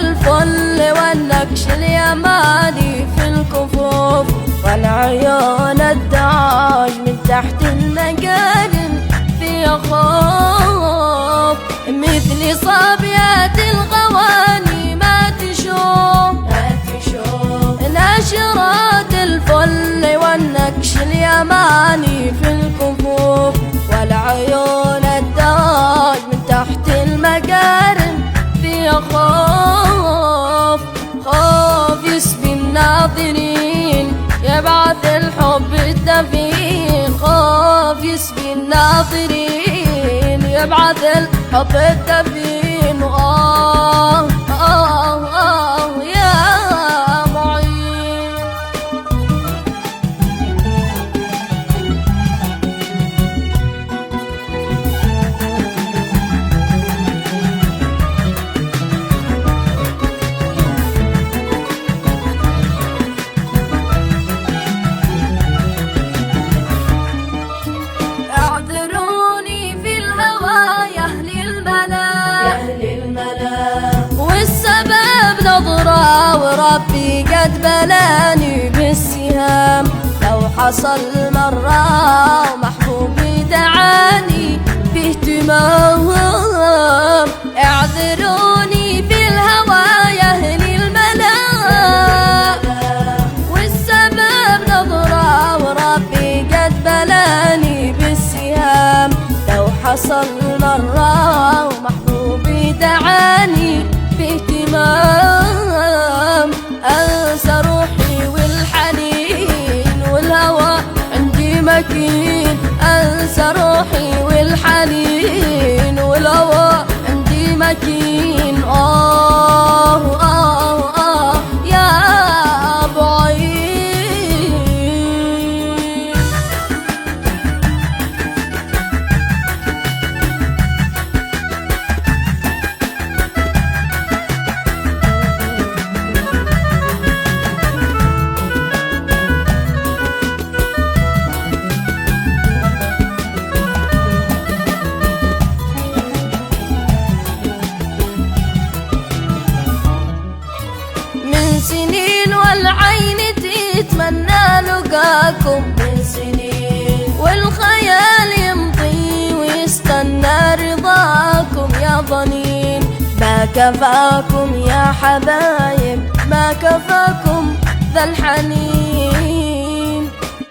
الفل والنكش اليماني في الكفوف، والعيون الداج من تحت المقارن في خوف، مثل صابيات الغواني ما تشوف ناشرات الفل والنكش اليماني في الكفوف، والعيون الداج من تحت المقارن في خوف، خوف يسبي الناظرين يبعث الحب الدفين، خوف يسبي الناظرين يبعث الحب الدفين. يا معين اعذروني في الهوى يا أهل الملا، والسبب نظرة وربي قد بلاني بالسهام، لو حصل مرة ومحبوبي دعاني باهتمام، اعذروني في الهوى يا أهل الملا، والسبب نظرة وربي قد بلاني بالسهام، لو حصل مرة ومحبوبي دعاني باهتمام، أنسى روحي والحنين والهوى عندي مكين، أنسى روحي والحنين والهوى عندي مكين. يا بعيد من سنين والعين تتمنى لقاكم، من سنين والخيال يمضي ويستنى رضاكم يا ظنين، ما كفاكم يا حبايب ما كفاكم ذا الحنين،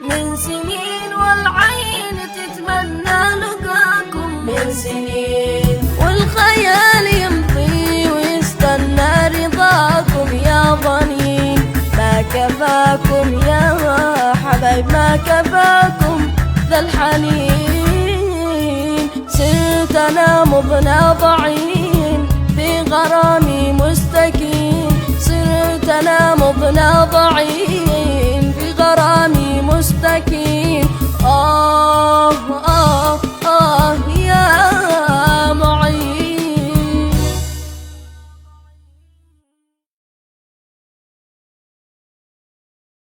من سنين والعين تتمنى لقاكم، من سنين والخيال يمضي ويستنى رضاكم يا ظنين، ما كفاكم يا حبايب ما كفاكم ذا الحنين، صرت انا مضنى ضعين في غرامي مستكين، صرت انا مضنى ضعين في غرامي مستكين.